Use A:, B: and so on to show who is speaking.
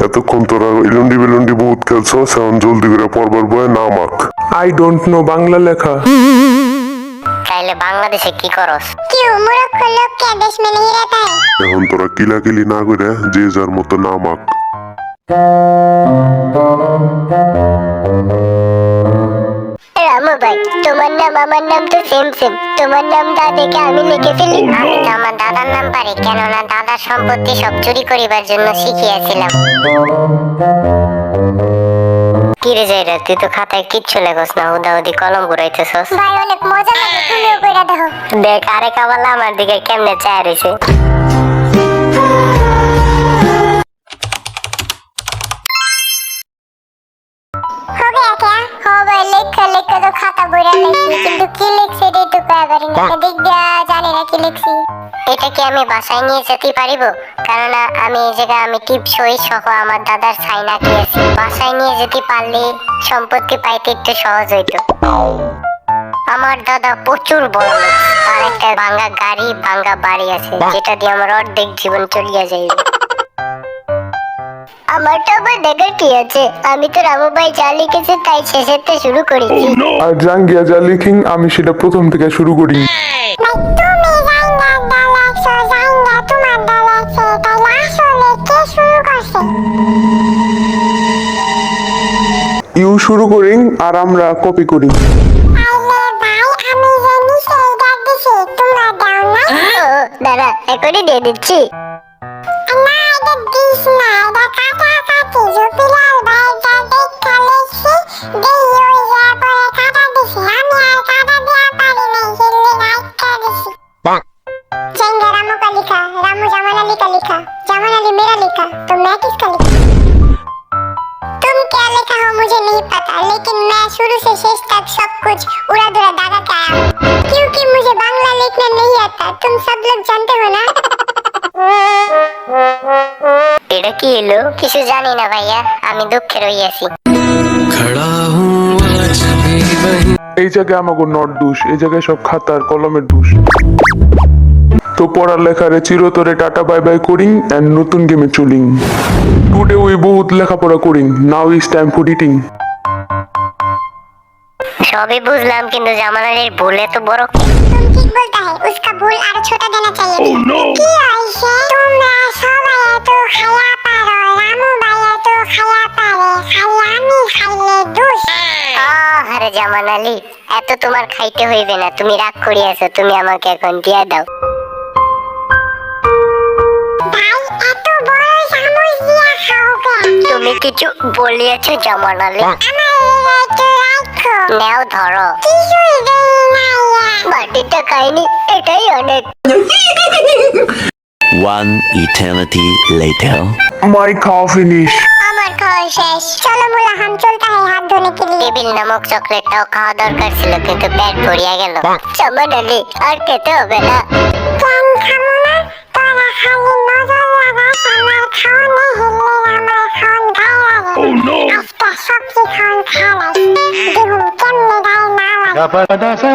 A: এতক্ষণ তোরা ইলুন্ডি বিলুন্ডি বহুত খেলছস, এখন জলদি করে পড়বার বয় না মাখ।
B: আই ডোন্ট নো বাংলা লেখা।
C: তাইলে বাংলাদেশে কি করস?
D: क्यों मूर्ख लोग क्या देश में नहीं रहता है?
A: এখন তোরা কিলাকিলি না করে যে যার মতো না মাখ।
C: রামু ভাই, তোমার নাম আমার নাম তো সেম সেম, তোমার নামটা দেখে আমি লিখে ফেলি। আমি তো আমার দাদার নাম পারি, কেননা দাদার সম্পত্তি সব চুরি করিবার জন্য শিখিয়েছিলাম। কিরে যাইরা, তুই তো খাতায় কিচ্ছু লেখস না, হুদাহুদি কলম ঘুরাইতেছস।
D: भाई অনেক মজা লাগে, তুমিও কইরা দেখো।
C: দেখ আরে কাবালা আমার দিকে কেমনে চায় রইছে।
D: हो गया क्या? हो भाई, लिख तो खाता बुरा लिखी, কিন্তু কি লিখছি এটাই তো কয়া পারি না। দেখ দিয়া জানি না কি লিখছি।
C: এটা কি আমি বাসায় নিয়ে যেতে পারিব? কারণ আমি এই জায়গায় আমি টিপসই সহ আমার দাদার সাইন আঁকিয়েছি। বাসায় নিয়ে যেতে পারলে সম্পত্তি পাইতে একটু সহজ হইতো। আমার দাদা প্রচুর বড় লোক, তার একটা ভাঙা গাড়ি ভাঙা বাড়ি আছে, যেটা দিয়ে আমার অর্ধেক জীবন চলিয়া যাইবে। আমার তো আবার দেখার কি আছে, আমি তো রামু ভাই যা লিখেছে তাই শেষেতে শুরু করেছি।
B: আর জাঙ্গিয়া যা লিখিং আমি সেটা প্রথম থেকে শুরু করি।
D: ভাই তুমি জাইঙ্গা ডালাইছো, জাইঙ্গা তোমার ডালাইছে, তাইলে আসলে কে শুরু করছে?
B: ইউ শুরু করি আর আমরা কপি করি।
D: আইলে ভাই, আমি যে নিচে এটা দিছি, তোমরা দাও না?
C: ও দাদা, এখনই দিয়ে দিচ্ছি।
D: না, এটা দিস না, এটা কাটাকাটি। জুবিলাল ভাই যা দেখা লিখছি, দেই ওই যা পরে কাটা দিছি। আমি আর কাটা দিয়া পারি নাই, হিল্লি রাইটটা দিছি। जाएंगे रामू का लिखा, रामू जमान अली का लिखा, जमान अली मेरा लिखा, तो मैं किसका लिखा? तुम क्या लिखा हो मुझे नहीं पता, लेकिन मैं शुरू से शेष तक सब कुछ उड़ा दुड़ा दागा के आया हूँ, क्योंकि मुझे बांग्ला लिखना नहीं आता, तुम सब लोग जानते हो ना?
C: এটা কি এলো? কিছু জানি না ভাইয়া, আমি দুঃখে রইয়াছি।
B: এই জায়গায় আমাকে নট দোষ, এই জায়গায় সব খাতার কলমের দোষ। তো পড়ালেখারে চিরতরে টাটা বাই বাই করিং এন্ড নতুন গেমে চলিং। টুডে উই বহুত লেখাপড়া করিং, now is time for eating.
C: সবই বুঝলাম, কিন্তু জামান আলীর ভুল এত বড়।
D: तुम ठीक बोलता है, उसका भूल और छोटा देना चाहिए। কি হইছে? তোমরা সবাই এত খায়া পারো, রামু ভাই এত খায়া পারে, খালি আমি খাইলে দোষ।
C: আরে জামান আলী, এত তোমার খাইতে হইবে না, তুমি রাগ করিয়াছো, তুমি আমাকে এখন দিয়া দাও।
D: ভাই এত বড় চামচ দিয়া খাও কেন?
C: তুমি কিছু বলিয়াছো জামান আলী?
D: আমার একটু রাখো।
C: নেও ধরো।
D: কিছুই দেই নাই।
C: বাটিটা খাইনি, এটাই অনেক।
E: One eternity later.
B: মাই খাওয়া ফিনিশ।
D: আমার খাওয়া শেষ, চলো মুলা হাম চলতা है हाथ धोने के लिए।
C: টেবিল নামক চকলেটটাও খাওয়া দরকার ছিল, কিন্তু পেট ভরিয়া গেল। জামান আলী, আর খেতে হবে না।
D: কেন খামো না? তোরা খালি নজর লাগাস আমার খাওয়ানে, হিললে আমার খাওয়ান গায়ে লাগে। আজকে সবজি খাওয়ান খাওয়াস, দেখুন কেমনে গায়ে না লাগে।